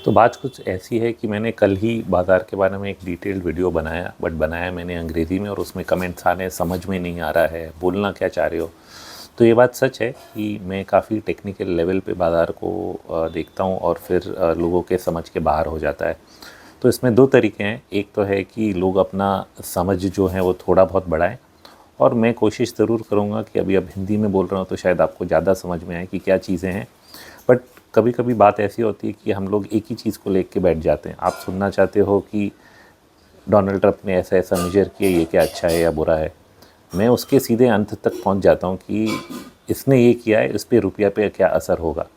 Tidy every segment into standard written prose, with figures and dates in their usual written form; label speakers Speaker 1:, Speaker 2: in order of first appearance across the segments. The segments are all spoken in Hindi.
Speaker 1: तो बात कुछ ऐसी है कि मैंने कल ही बाज़ार के बारे में एक डिटेल्ड वीडियो बनाया, बट बनाया मैंने अंग्रेज़ी में और उसमें कमेंट्स आ रहे हैं, समझ में नहीं आ रहा है, बोलना क्या चाह रहे हो। तो ये बात सच है कि मैं काफ़ी टेक्निकल लेवल पे बाज़ार को देखता हूँ और फिर लोगों के समझ के बाहर हो जाता है। तो इसमें दो तरीके हैं, एक तो है कि लोग अपना समझ जो है वो थोड़ा बहुत बढ़ाएं, और मैं कोशिश ज़रूर करूँगा कि अभी अब हिंदी में बोल रहा हूँ तो शायद आपको ज़्यादा समझ में आए कि क्या चीज़ें हैं। बट कभी कभी बात ऐसी होती है कि हम लोग एक ही चीज़ को लेके बैठ जाते हैं। आप सुनना चाहते हो कि डोनाल्ड ट्रंप ने ऐसा ऐसा मेजर किया, ये क्या अच्छा है या बुरा है, मैं उसके सीधे अंत तक पहुंच जाता हूं कि इसने ये किया है, इस पे रुपया पे क्या असर होगा,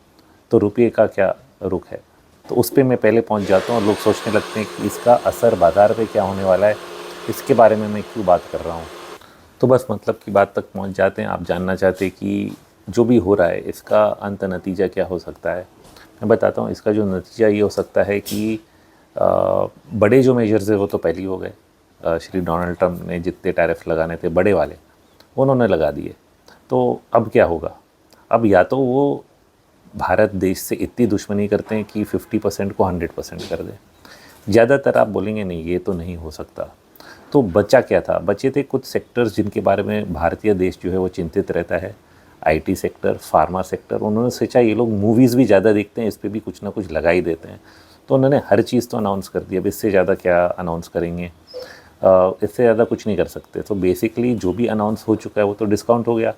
Speaker 1: तो रुपये का क्या रुख है, तो उस पर मैं पहले पहुंच जाता हूं और लोग सोचने लगते हैं कि इसका असर बाज़ार पे क्या होने वाला है, इसके बारे में मैं क्यों बात कर रहा हूँ। तो बस मतलब की बात तक पहुंच जाते हैं। आप जानना चाहते हैं कि जो भी हो रहा है इसका अंत नतीजा क्या हो सकता है। मैं बताता हूँ, इसका जो नतीजा ये हो सकता है कि बड़े जो मेजर्स है वो तो पहले ही हो गए। श्री डोनाल्ड ट्रंप ने जितने टैरिफ लगाने थे बड़े वाले, उन्होंने लगा दिए। तो अब क्या होगा? अब या तो वो भारत देश से इतनी दुश्मनी करते हैं कि 50% को 100% कर दें। ज़्यादातर आप बोलेंगे नहीं, ये तो नहीं हो सकता। तो बचा क्या था? बचे थे कुछ सेक्टर्स जिनके बारे में भारतीय देश जो है वो चिंतित रहता है। IT sector, pharma sector. उन्होंने सोचा ये लोग मूवीज़ भी ज़्यादा देखते हैं, इस पर भी कुछ ना कुछ लगा ही देते हैं। तो उन्होंने हर चीज़ तो अनाउंस कर दिया। अब इससे ज़्यादा क्या अनाउंस करेंगे? इससे ज़्यादा कुछ नहीं कर सकते। तो बेसिकली जो भी अनाउंस हो चुका है वो तो डिस्काउंट हो गया।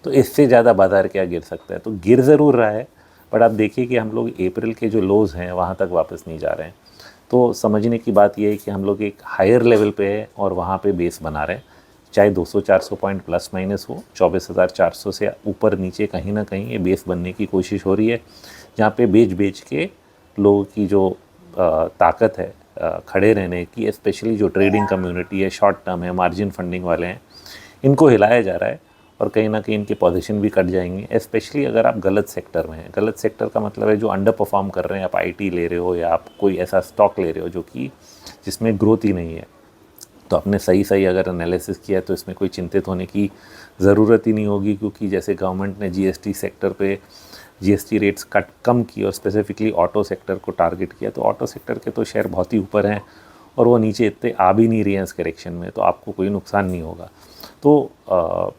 Speaker 1: तो इससे ज़्यादा बाज़ार क्या गिर सकता है? तो गिर ज़रूर रहा है, बट आप देखिए कि हम लोग अप्रैल के जो लोज़ हैं वहाँ तक वापस नहीं जा रहे हैं। तो समझने की बात यह है कि हम लोग एक हायर लेवल पे है और वहाँ पे बेस बना रहे हैं। चाहे 200-400 पॉइंट प्लस माइनस हो, 24,400 से ऊपर नीचे कहीं ना कहीं ये बेस बनने की कोशिश हो रही है, जहाँ पे बेच बेच के लोगों की जो ताकत है खड़े रहने की, स्पेशली जो ट्रेडिंग कम्युनिटी है, शॉर्ट टर्म है, मार्जिन फंडिंग वाले हैं, इनको हिलाया जा रहा है। और कहीं ना कहीं इनके पोजीशन भी कट जाएंगे, स्पेशली अगर आप गलत सेक्टर में हैं। गलत सेक्टर का मतलब है जो अंडर परफॉर्म कर रहे हैं। आप आईटी ले रहे हो या आप कोई ऐसा स्टॉक ले रहे हो जो कि जिसमें ग्रोथ ही नहीं है, तो आपने सही सही अगर एनालिसिस किया है तो इसमें कोई चिंतित होने की ज़रूरत ही नहीं होगी। क्योंकि जैसे गवर्नमेंट ने जीएसटी सेक्टर पे जीएसटी रेट्स कट कम की और स्पेसिफिकली ऑटो सेक्टर को टारगेट किया, तो ऑटो सेक्टर के तो शेयर बहुत ही ऊपर हैं और वो नीचे इतने आ भी नहीं रहे हैं इस करेक्शन में, तो आपको कोई नुकसान नहीं होगा। तो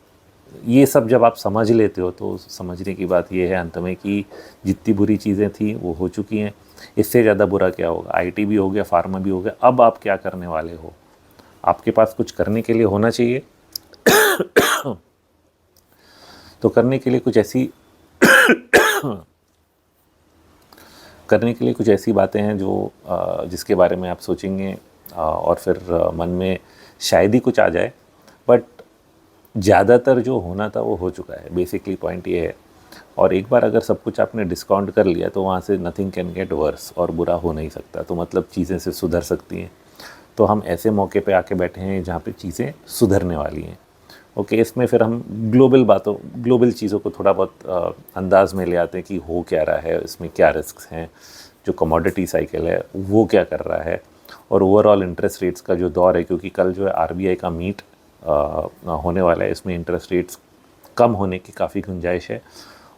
Speaker 1: ये सब जब आप समझ लेते हो तो समझने की बात ये है अंत में कि जितनी बुरी चीज़ें थी वो हो चुकी हैं। इससे ज़्यादा बुरा क्या होगा? आईटी भी हो गया, फार्मा भी हो गया। अब आप क्या करने वाले हो? आपके पास कुछ करने के लिए होना चाहिए। तो करने के लिए कुछ ऐसी बातें हैं जो जिसके बारे में आप सोचेंगे और फिर मन में शायद ही कुछ आ जाए, बट ज़्यादातर जो होना था वो हो चुका है। बेसिकली पॉइंट ये है। और एक बार अगर सब कुछ आपने डिस्काउंट कर लिया तो वहाँ से नथिंग कैन गेट वर्स, और बुरा हो नहीं सकता। तो मतलब चीज़ें से सुधर सकती हैं। तो हम ऐसे मौके पे आके बैठे हैं जहाँ पे चीज़ें सुधरने वाली हैं। ओके, इसमें फिर हम ग्लोबल चीज़ों को थोड़ा बहुत अंदाज में ले आते हैं कि हो क्या रहा है, इसमें क्या रिस्क हैं, जो कमोडिटी साइकिल है वो क्या कर रहा है, और ओवरऑल इंटरेस्ट रेट्स का जो दौर है। क्योंकि कल जो है आरबीआई का मीट होने वाला है, इसमें इंटरेस्ट रेट्स कम होने की काफ़ी गुंजाइश है।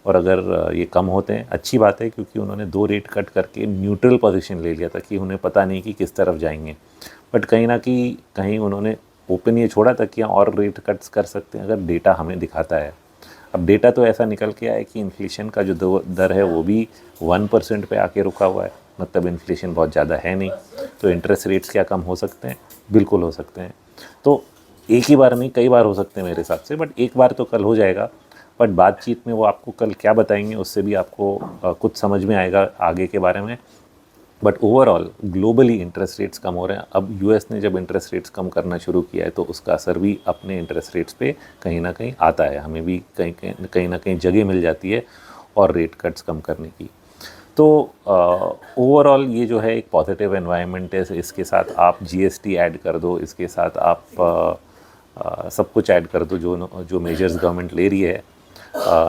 Speaker 1: और अगर ये कम होते हैं अच्छी बात है, क्योंकि उन्होंने 2 रेट कट करके न्यूट्रल पोजीशन ले लिया था कि उन्हें पता नहीं कि किस तरफ जाएंगे। बट कहीं ना कहीं उन्होंने ओपन ये छोड़ा था कि और रेट कट्स कर सकते हैं अगर डेटा हमें दिखाता है। अब डेटा तो ऐसा निकल के आया कि इन्फ्लेशन का जो दर है वो भी 1% पे आके रुका हुआ है। मतलब इन्फ्लेशन बहुत ज़्यादा है नहीं। तो इंटरेस्ट रेट्स क्या कम हो सकते हैं? बिल्कुल हो सकते हैं। तो एक ही बार नहीं, कई बार हो सकते हैं मेरे हिसाब से, बट एक बार तो कल हो जाएगा। बट बातचीत में वो आपको कल क्या बताएंगे उससे भी आपको कुछ समझ में आएगा आगे के बारे में। But overall globally interest rates कम हो रहे हैं। अब यूएस ने जब इंटरेस्ट रेट्स कम करना शुरू किया है तो उसका असर भी अपने इंटरेस्ट रेट्स पे कहीं ना कहीं आता है। हमें भी कहीं ना कहीं जगह मिल जाती है और रेट कट्स कम करने की। तो ओवरऑल ये जो है एक पॉजिटिव एनवायरनमेंट है। इसके साथ आप जीएसटी ऐड कर दो, इसके साथ आप सब कुछ ऐड कर दो जो मेजर्स गवर्नमेंट ले रही है।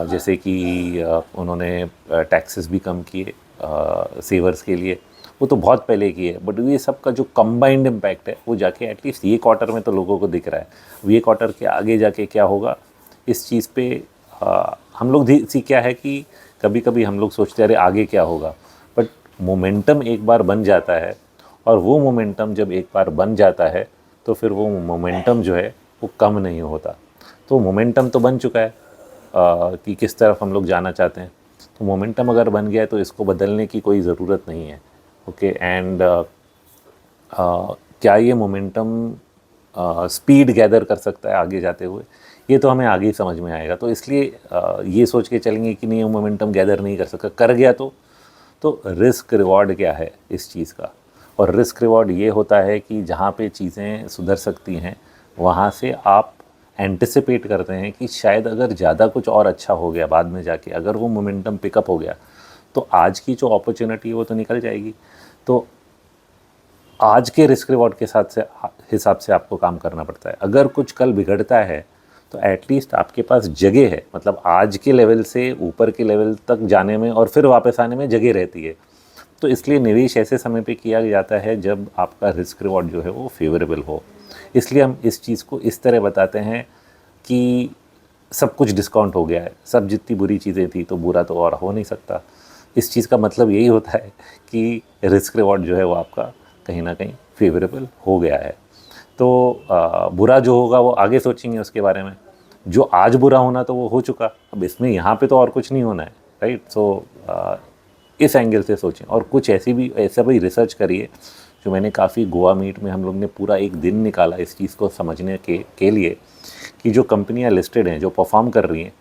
Speaker 1: जैसे कि उन्होंने टैक्सेस भी कम किए सेवर्स के लिए, वो तो बहुत पहले की है। बट ये सब का जो कंबाइंड इम्पैक्ट है वो जाके एटलीस्ट ये क्वार्टर में तो लोगों को दिख रहा है। अब ये क्वार्टर के आगे जाके क्या होगा इस चीज़ पे हम लोग सी क्या है कि कभी कभी हम लोग सोचते हैं अरे आगे क्या होगा, बट मोमेंटम एक बार बन जाता है, और वो मोमेंटम जब एक बार बन जाता है तो फिर वो मोमेंटम जो है वो कम नहीं होता। तो मोमेंटम तो बन चुका है कि किस तरफ हम लोग जाना चाहते हैं। तो मोमेंटम अगर बन गया है तो इसको बदलने की कोई ज़रूरत नहीं है। ओके, एंड क्या ये मोमेंटम स्पीड गैदर कर सकता है आगे जाते हुए, ये तो हमें आगे ही समझ में आएगा। तो इसलिए ये सोच के चलेंगे कि नहीं, मोमेंटम गैदर नहीं कर सकता, कर गया तो रिस्क रिवॉर्ड क्या है इस चीज़ का। और रिस्क रिवॉर्ड ये होता है कि जहाँ पे चीज़ें सुधर सकती हैं वहाँ से आप एंटिसिपेट करते हैं कि शायद अगर ज़्यादा कुछ और अच्छा हो गया बाद में जाके, अगर वो मोमेंटम पिकअप हो गया तो आज की जो अपॉर्चुनिटी है वो तो निकल जाएगी। तो आज के रिस्क रिवॉर्ड के साथ से हिसाब से आपको काम करना पड़ता है। अगर कुछ कल बिगड़ता है तो एटलीस्ट आपके पास जगह है, मतलब आज के लेवल से ऊपर के लेवल तक जाने में और फिर वापस आने में जगह रहती है। तो इसलिए निवेश ऐसे समय पे किया जाता है जब आपका रिस्क रिवॉर्ड जो है वो फेवरेबल हो। इसलिए हम इस चीज़ को इस तरह बताते हैं कि सब कुछ डिस्काउंट हो गया है, सब जितनी बुरी चीज़ें थी तो बुरा तो और हो नहीं सकता। इस चीज़ का मतलब यही होता है कि रिस्क रिवॉर्ड जो है वो आपका कहीं ना कहीं फेवरेबल हो गया है। तो बुरा जो होगा वो आगे सोचेंगे उसके बारे में, जो आज बुरा होना तो वो हो चुका, अब इसमें यहाँ पे तो और कुछ नहीं होना है, राइट। सो इस एंगल से सोचें। और कुछ ऐसा भी रिसर्च करिए, जो मैंने काफ़ी गोवा मीट में हम लोग ने पूरा एक दिन निकाला इस चीज़ को समझने के लिए कि जो कंपनियां लिस्टेड हैं, जो परफॉर्म कर रही हैं,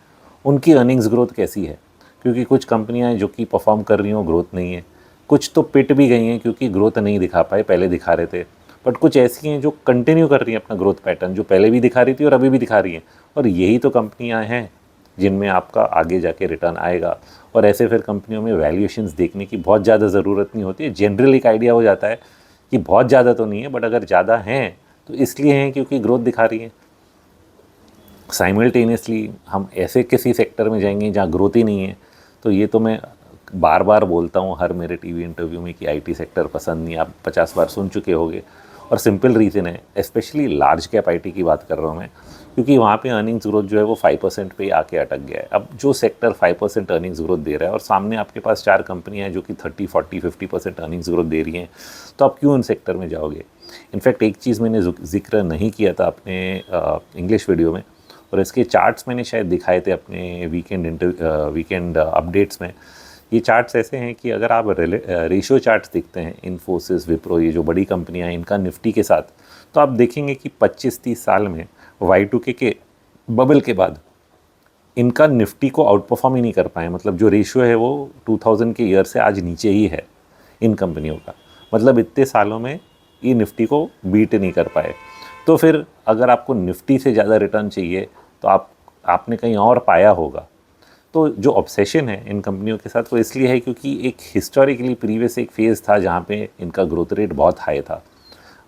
Speaker 1: उनकी अर्निंग्स ग्रोथ कैसी है। क्योंकि कुछ कंपनियां हैं जो कि परफॉर्म कर रही हैं, ग्रोथ नहीं है। कुछ तो पिट भी गई हैं क्योंकि ग्रोथ नहीं दिखा पाए, पहले दिखा रहे थे। बट कुछ ऐसी हैं जो कंटिन्यू कर रही हैं अपना ग्रोथ पैटर्न, जो पहले भी दिखा रही थी और अभी भी दिखा रही हैं। और यही तो कंपनियां हैं जिनमें आपका आगे जाके रिटर्न आएगा। और ऐसे फिर कंपनियों में वैल्यूएशंस देखने की बहुत ज़्यादा ज़रूरत नहीं होती है। जनरल एक आइडिया हो जाता है कि बहुत ज़्यादा तो नहीं है, बट अगर ज़्यादा हैं तो इसलिए हैं क्योंकि ग्रोथ दिखा रही है। साइमल्टेनियसली हम ऐसे किसी सेक्टर में जाएंगे जहाँ ग्रोथ ही नहीं है, तो ये तो मैं बार बार बोलता हूँ हर मेरे टीवी इंटरव्यू में कि आईटी सेक्टर पसंद नहीं, आप 50 बार सुन चुके होंगे। और सिंपल रीज़न है, स्पेशली लार्ज कैप आईटी की बात कर रहा हूँ मैं, क्योंकि वहाँ पे अर्निंग्स ग्रोथ जो है वो 5% पे आके अटक गया है। अब जो सेक्टर 5% अर्निंग्स ग्रोथ दे रहा है और सामने आपके पास 4 कंपनियाँ हैं जो कि 30, 40, 50% अर्निंग्स ग्रोथ दे रही हैं, तो आप क्यों उन सेक्टर में जाओगे। इनफैक्ट एक चीज़ मैंने जिक्र नहीं किया था अपने इंग्लिश वीडियो में, और इसके चार्ट्स मैंने शायद दिखाए थे अपने वीकेंड अपडेट्स में। ये चार्ट्स ऐसे हैं कि अगर आप रेशियो चार्ट्स देखते हैं इन्फोसिस, विप्रो, ये जो बड़ी कंपनियां हैं इनका निफ्टी के साथ, तो आप देखेंगे कि 25-30 साल में Y2K के बबल के बाद इनका निफ्टी को आउट परफॉर्म ही नहीं कर पाए। मतलब जो रेशियो है वो 2000 के ईयर से आज नीचे ही है इन कंपनियों का। मतलब इतने सालों में ये निफ्टी को बीट नहीं कर पाए। तो फिर अगर आपको निफ्टी से ज़्यादा रिटर्न चाहिए तो आपने कहीं और पाया होगा। तो जो ऑब्सेशन है इन कंपनियों के साथ वो इसलिए है क्योंकि एक हिस्टोरिकली प्रीवियस एक फेज़ था जहाँ पे इनका ग्रोथ रेट बहुत हाई था।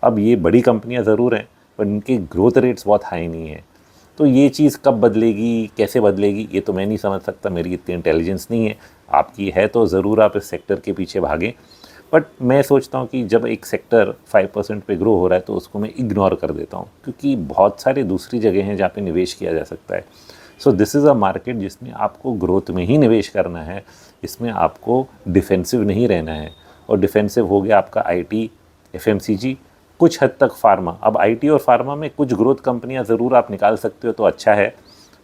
Speaker 1: अब ये बड़ी कंपनियाँ ज़रूर हैं पर इनके ग्रोथ रेट्स बहुत हाई नहीं है। तो ये चीज़ कब बदलेगी, कैसे बदलेगी, ये तो मैं नहीं समझ सकता, मेरी इतनी इंटेलिजेंस नहीं है। आपकी है तो ज़रूर आप इस सेक्टर के पीछे भागें। बट मैं सोचता हूँ कि जब एक सेक्टर 5% पे ग्रो हो रहा है तो उसको मैं इग्नोर कर देता हूँ, क्योंकि बहुत सारी दूसरी जगह हैं जहाँ पे निवेश किया जा सकता है। So this is a market जिसमें आपको ग्रोथ में ही निवेश करना है, इसमें आपको डिफेंसिव नहीं रहना है। और डिफेंसिव हो गया आपका आईटी, एफएमसीजी, कुछ हद तक फार्मा। अब आईटी और फार्मा में कुछ ग्रोथ कंपनियां ज़रूर आप निकाल सकते हो तो अच्छा है,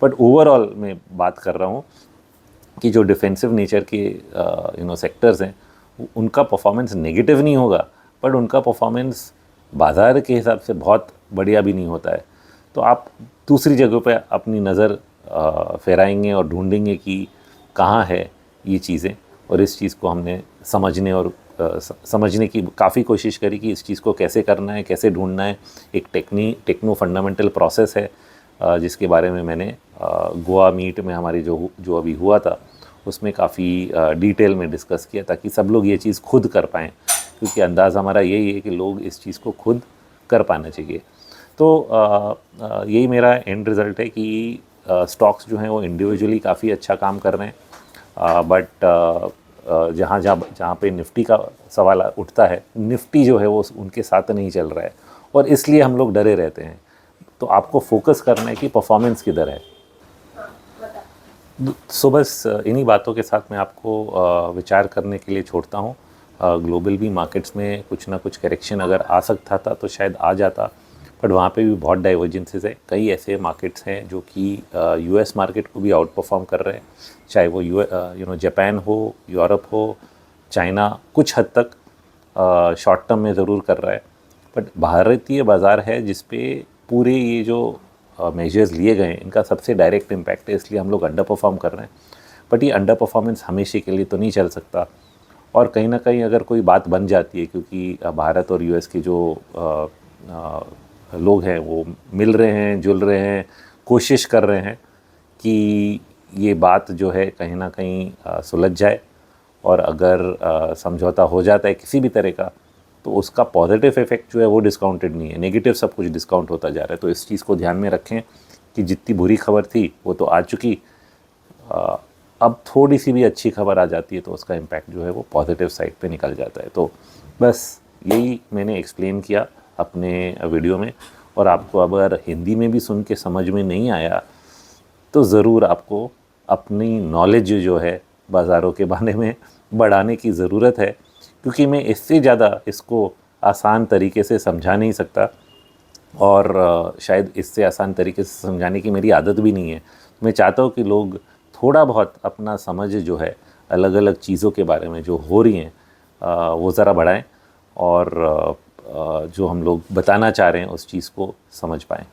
Speaker 1: बट ओवरऑल मैं बात कर रहा हूँ कि जो डिफेंसिव नेचर के सेक्टर्स हैं उनका परफॉर्मेंस नेगेटिव नहीं होगा, बट उनका परफॉर्मेंस बाज़ार के हिसाब से बहुत बढ़िया भी नहीं होता है। तो आप दूसरी जगहों पे अपनी नज़र फहराएंगे और ढूंढेंगे कि कहाँ है ये चीज़ें। और इस चीज़ को हमने समझने और समझने की काफ़ी कोशिश करी कि इस चीज़ को कैसे करना है, कैसे ढूंढना है। एक टेक्नो फंडामेंटल प्रोसेस है जिसके बारे में मैंने गोवा मीट में हमारी जो अभी हुआ था उसमें काफ़ी डिटेल में डिस्कस किया, ताकि सब लोग ये चीज़ खुद कर पाएँ। क्योंकि अंदाज़ हमारा यही है कि लोग इस चीज़ को खुद कर पाना चाहिए। तो यही मेरा एंड रिज़ल्ट है कि स्टॉक्स जो हैं वो इंडिविजुअली काफ़ी अच्छा काम कर रहे हैं, बट जहाँ पे निफ्टी का सवाल उठता है, निफ्टी जो है वो उनके साथ नहीं चल रहा है और इसलिए हम लोग डरे रहते हैं। तो आपको फोकस करना है कि परफॉर्मेंस किधर है। सो बस इन्हीं बातों के साथ मैं आपको विचार करने के लिए छोड़ता हूँ। ग्लोबल भी मार्केट्स में कुछ ना कुछ करेक्शन अगर आ सकता था तो शायद आ जाता, बट वहाँ पे भी बहुत डाइवर्जेंसेस है। कई ऐसे मार्केट्स हैं जो कि यूएस मार्केट को भी आउट परफॉर्म कर रहे हैं, चाहे वो जापान हो, यूरोप हो, चाइना कुछ हद तक शॉर्ट टर्म में ज़रूर कर रहा है। बट भारतीय बाज़ार है जिस पे पूरे ये जो मेजर्स लिए गए हैं इनका सबसे डायरेक्ट इम्पैक्ट है, इसलिए हम लोग अंडर परफॉर्म कर रहे हैं। बट ये अंडर परफॉर्मेंस हमेशा के लिए तो नहीं चल सकता, और कहीं ना कहीं अगर कोई बात बन जाती है, क्योंकि भारत और यूएस के जो लोग हैं वो मिल रहे हैं, जुल रहे हैं, कोशिश कर रहे हैं कि ये बात जो है कहीं ना कहीं सुलझ जाए, और अगर समझौता हो जाता है किसी भी तरह का तो उसका पॉजिटिव इफ़ेक्ट जो है वो डिस्काउंटेड नहीं है, नेगेटिव सब कुछ डिस्काउंट होता जा रहा है। तो इस चीज़ को ध्यान में रखें कि जितनी बुरी खबर थी वो तो आ चुकी, अब थोड़ी सी भी अच्छी खबर आ जाती है तो उसका इम्पैक्ट जो है वो पॉजिटिव साइड पे निकल जाता है। तो बस यही मैंने एक्सप्लेन किया अपने वीडियो में, और आपको अगर हिंदी में भी सुन के समझ में नहीं आया तो ज़रूर आपको अपनी नॉलेज जो है बाज़ारों के बारे में बढ़ाने की ज़रूरत है, क्योंकि मैं इससे ज़्यादा इसको आसान तरीके से समझा नहीं सकता, और शायद इससे आसान तरीके से समझाने की मेरी आदत भी नहीं है। मैं चाहता हूँ कि लोग थोड़ा बहुत अपना समझ जो है अलग अलग चीज़ों के बारे में जो हो रही हैं वो ज़रा बढ़ाएं, और जो हम लोग बताना चाह रहे हैं उस चीज़ को समझ पाएँ।